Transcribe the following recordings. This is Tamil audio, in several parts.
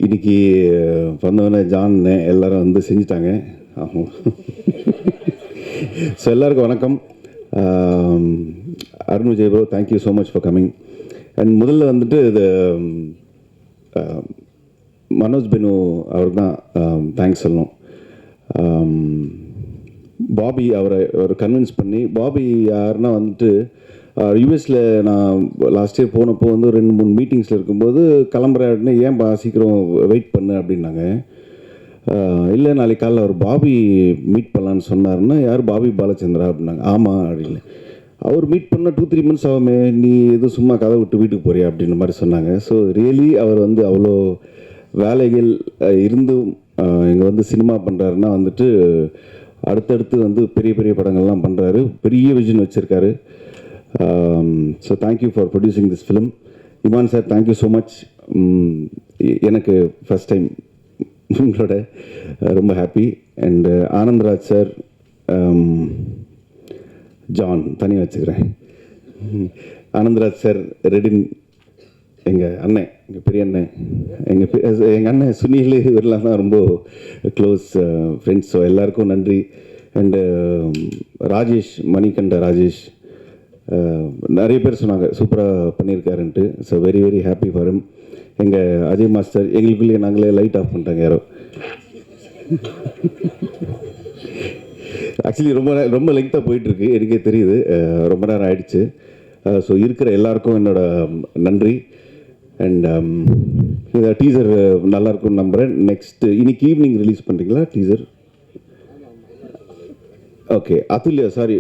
இன்னைக்கு வந்தவொடனே ஜான் எல்லாரும் வந்து செஞ்சிட்டாங்க. ஆமாம். ஸோ எல்லாருக்கும் வணக்கம். Arun Vijay bro, thank you so much for coming. And முதல்ல வந்துட்டு இது மனோஜ் பெனு அவருக்கு தான் தேங்க்ஸ் சொல்லணும். பாபி அவரை ஒரு கன்வின்ஸ் பண்ணி, பாபி யாருன்னா வந்துட்டு யூஎஸில் நான் லாஸ்ட் இயர் போனப்போ வந்து 2-3 மீட்டிங்ஸில் இருக்கும்போது கிளம்புறேன்னு, ஏன் சீக்கிரம் வெயிட் பண்ணு அப்படின்னாங்க. இல்லை நாளைக்கு காலையில் அவர் பாபி மீட் பண்ணலான்னு சொன்னார்னா, யார் பாபி பாலச்சந்திரா அப்படின்னாங்க. ஆமாம் அப்படின்னு. அவர் மீட் பண்ண 2-3 months ஆகுமே, நீ எதுவும் சும்மா கதை விட்டு வீட்டுக்கு போறியா அப்படின்ற மாதிரி சொன்னாங்க. ஸோ ரியலி அவர் வந்து அவ்வளோ வேலைகள் இருந்தும் இங்கே வந்து சினிமா பண்ணுறாருன்னா வந்துட்டு அடுத்தடுத்து வந்து பெரிய பெரிய படங்கள்லாம் பண்ணுறாரு, பெரிய விஷன் வச்சுருக்காரு. So thank you for producing this film. Imman sir, thank you so much. எனக்கு ஃபஸ்ட் டைம் உங்களோட ரொம்ப ஹாப்பி. அண்ட் ஆனந்த்ராஜ் சார், ஜான் தனியாக வச்சுக்கிறேன். ஆனந்த்ராஜ் சார், ரெடின், எங்கள் அண்ணன், எங்கள் பெரிய அண்ணன், எங்கள் அண்ணன் சுனில், இவரெல்லாம் தான் ரொம்ப க்ளோஸ் ஃப்ரெண்ட்ஸ். ஸோ எல்லாருக்கும் நன்றி. அண்டு ராஜேஷ், மணிகண்ட ராஜேஷ், நிறைய பேர் சொன்னாங்க சூப்பராக பண்ணியிருக்காருன்ட்டு. So very very happy for him. எங்கள் அஜய் மாஸ்டர், எங்களுக்குள்ளேயே நாங்களே லைட் ஆஃப் பண்ணிட்டாங்க யாரோ. ஆக்சுவலி ரொம்ப லெங்க்த்தாக போயிட்டுருக்கு, எனக்கே தெரியுது, ரொம்ப நேரம் ஆயிடுச்சு. ஸோ இருக்கிற எல்லாருக்கும் என்னோட நன்றி. அண்ட் இந்த டீசர் நல்லாயிருக்கும்னு நம்புகிறேன். நெக்ஸ்ட் இன்னைக்கு ஈவினிங் ரிலீஸ் பண்ணுறீங்களா டீசர்? ஓகே. அதுல்லையா, சாரி,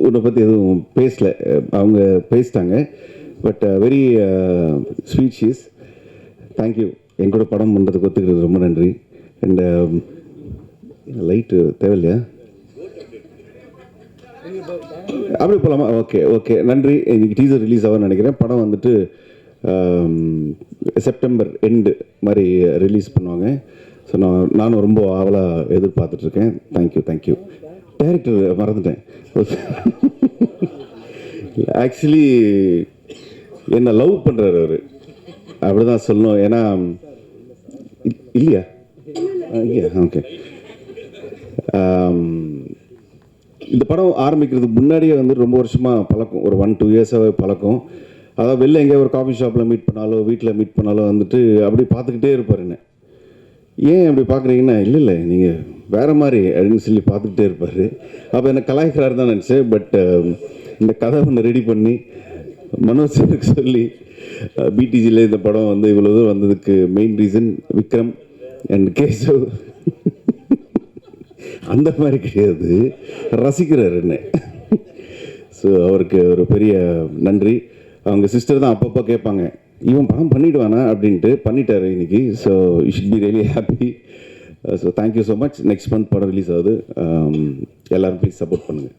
உன்னை பற்றி எதுவும் பேசலை, அவங்க பேசிட்டாங்க. But very sweet she's. Thank you எங்கூட படம் பண்ணுறதுக்கு ஒத்துக்கிறது ரொம்ப நன்றி. அண்ட் லைட்டு தேவையில்லையா? அப்படி போகலாமா? ஓகே ஓகே, நன்றி. இன்னைக்கு டீசர் ரிலீஸ் ஆகும்னு நினைக்கிறேன். படம் வந்துட்டு செப்டம்பர் எண்டு மாதிரி ரிலீஸ் பண்ணுவாங்க. ஸோ நானும் ரொம்ப ஆவலாக எதிர்பார்த்துட்ருக்கேன். தேங்க்யூ. டைரக்டர் மறந்துட்டேன். ஆக்சுவலி என்னை லவ் பண்ணுறாரு அவர், அப்படி தான் சொல்லணும். ஏன்னா இல்லையா? ஓகே. இந்த படம் ஆரம்பிக்கிறதுக்கு முன்னாடியே வந்து ரொம்ப வருஷமாக பழக்கம், ஒரு 1-2 இயர்ஸாகவே பழக்கம். அதாவது வெளில எங்கேயோ ஒரு காஃபி ஷாப்பில் மீட் பண்ணாலோ, வீட்டில் மீட் பண்ணாலோ வந்துட்டு அப்படி பார்த்துக்கிட்டே இருப்பார் என்ன. ஏன் அப்படி பார்க்குறீங்கன்னா, இல்லை நீங்கள் வேறு மாதிரி அப்படின்னு சொல்லி பார்த்துக்கிட்டே இருப்பார். அப்போ என்னை கலாய்க்கிறாரு தான் நினச்சேன். பட் இந்த கதை ஒன்று ரெடி பண்ணி மனோஜ் சாருக்கு சொல்லி பிடிஜியில் இந்த படம் வந்து இவ்வளோ தூரம் வந்ததுக்கு main reason Vikram and Keshav. அந்த மாதிரி கிடையாது, ரசிக்கிறார் என்ன. ஸோ அவருக்கு ஒரு பெரிய நன்றி. அவங்க சிஸ்டர் தான் அப்பப்போ கேட்பாங்க, இவன் படம் பண்ணிவிடுவானா அப்படின்ட்டு. பண்ணிட்டாரு இன்னைக்கு. So you should be really happy. So thank you so much. Next month படம் ரிலீஸ் ஆகுது. எல்லோரும் ப்ளீஸ் சப்போர்ட் பண்ணுங்கள்.